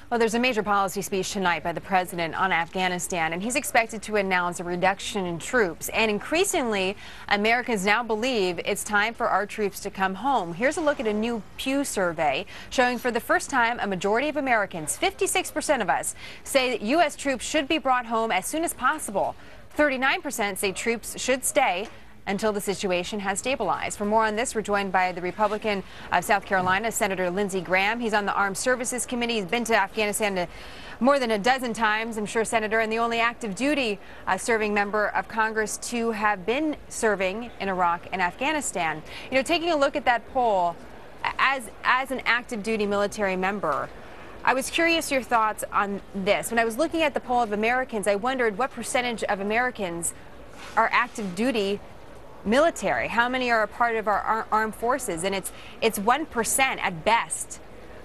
Well, there's a major policy speech tonight by the president on Afghanistan, and he's expected to announce a reduction in troops. And increasingly, Americans now believe it's time for our troops to come home. Here's a look at a new Pew survey showing for the first time a majority of Americans, 56% of us, say that U.S. troops should be brought home as soon as possible. 39% say troops should stay until the situation has stabilized. For more on this, we're joined by the Republican of South Carolina, Senator Lindsey Graham. He's on the Armed Services Committee. He's been to Afghanistan more than a dozen times, I'm sure, Senator, and the only active duty serving member of Congress to have been serving in Iraq and Afghanistan. You know, taking a look at that poll, as an active duty military member, I was curious your thoughts on this. When I was looking at the poll of Americans, I wondered what percentage of Americans are active duty military. How many are a part of our armed forces? And it's 1% at best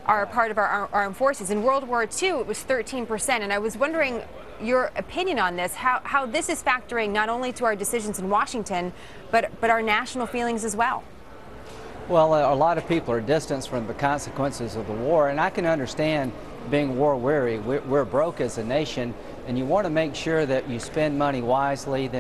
are a part of our armed forces. In World War II, it was 13%. And I was wondering your opinion on this, how this is factoring not only to our decisions in Washington, but our national feelings as well. Well, a lot of people are distanced from the consequences of the war, and I can understand being war weary. We're broke as a nation, and you want to make sure that you spend money wisely,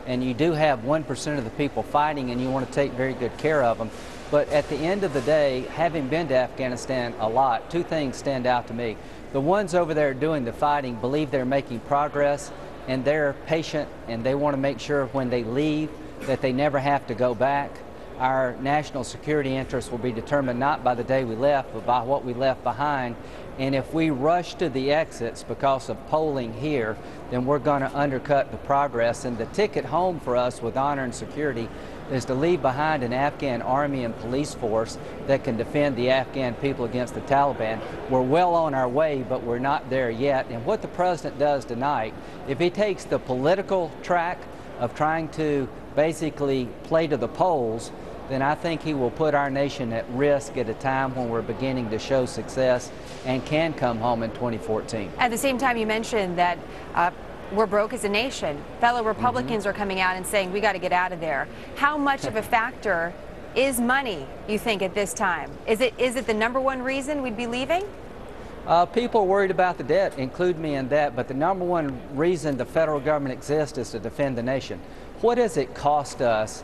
and you do have 1% of the people fighting, and you want to take very good care of them. But at the end of the day, having been to Afghanistan a lot, two things stand out to me. The ones over there doing the fighting believe they're making progress, and they're patient, and they want to make sure when they leave that they never have to go back. Our national security interests will be determined not by the day we left, but by what we left behind. And if we rush to the exits because of polling here, then we're going to undercut the progress. And the ticket home for us with honor and security is to leave behind an Afghan army and police force that can defend the Afghan people against the Taliban. We're well on our way, but we're not there yet. And what the president does tonight, if he takes the political track of trying to basically play to the polls, then I think he will put our nation at risk at a time when we're beginning to show success and can come home in 2014. At the same time, you mentioned that we're broke as a nation. Fellow Republicans are coming out and saying we got to get out of there. How much of a factor is money, you think, at this time? Is it the #1 reason we'd be leaving? People are worried about the debt, include me in that, but the #1 reason the federal government exists is to defend the nation. What has it cost us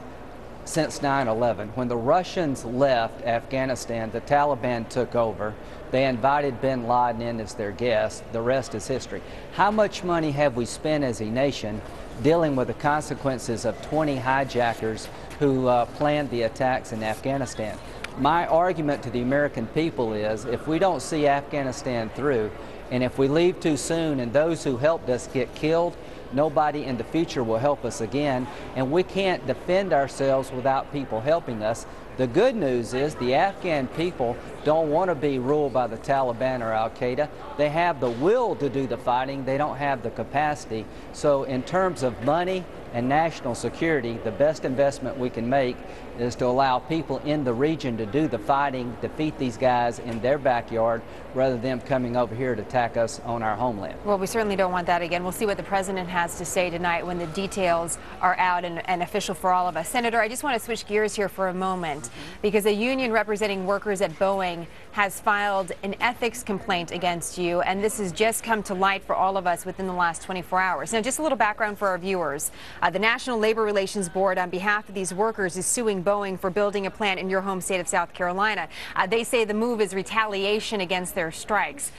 since 9/11? When the Russians left Afghanistan, the Taliban took over. They invited bin Laden in as their guest. The rest is history. How much money have we spent as a nation dealing with the consequences of 20 hijackers who planned the attacks in Afghanistan? My argument to the American people is if we don't see Afghanistan through, and if we leave too soon and those who helped us get killed, nobody in the future will help us again, and we can't defend ourselves without people helping us. The good news is the Afghan people don't want to be ruled by the Taliban or Al-Qaeda. They have the will to do the fighting. They don't have the capacity. So in terms of money and national security, the best investment we can make is to allow people in the region to do the fighting, defeat these guys in their backyard, rather than them coming over here to attack us on our homeland. Well, we certainly don't want that again. We'll see what the president has to say tonight when the details are out and official for all of us. Senator, I just want to switch gears here for a moment because a union representing workers at Boeing has filed an ethics complaint against you, and this has just come to light for all of us within the last 24 hours. Now, just a little background for our viewers. The National Labor Relations Board, on behalf of these workers, is suing Boeing for building a plant in your home state of South Carolina. They say the move is retaliation against their strikes.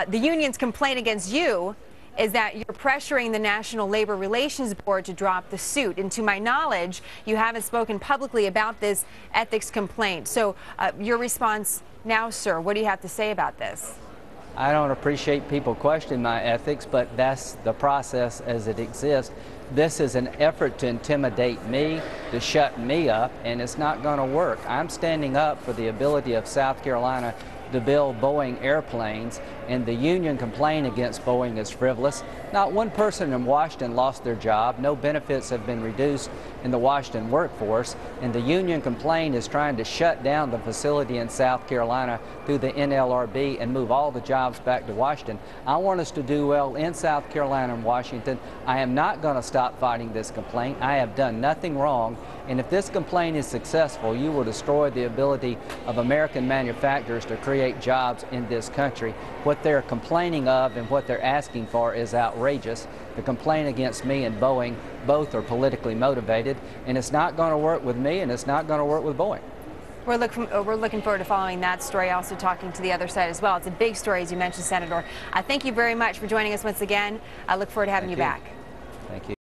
The union's complaint against you is that you're pressuring the National Labor Relations Board to drop the suit. And to my knowledge, you haven't spoken publicly about this ethics complaint. So your response now, sir, what do you have to say about this? I don't appreciate people questioning my ethics, but that's the process as it exists. This is an effort to intimidate me, to shut me up, and it's not going to work. I'm standing up for the ability of South Carolina to build Boeing airplanes, and the union complaint against Boeing is frivolous. Not one person in Washington lost their job. No benefits have been reduced in the Washington workforce, and the union complaint is trying to shut down the facility in South Carolina through the NLRB and move all the jobs back to Washington. I want us to do well in South Carolina and Washington. I am not going to stop fighting this complaint. I have done nothing wrong, and if this complaint is successful, you will destroy the ability of American manufacturers to create create jobs in this country. What they're complaining of and what they're asking for is outrageous. The complaint against me and Boeing, both are politically motivated, and it's not going to work with me and it's not going to work with Boeing. We're looking forward to following that story, also talking to the other side as well. It's a big story, as you mentioned, Senator. I thank you very much for joining us once again. I look forward to having you back. Thank you.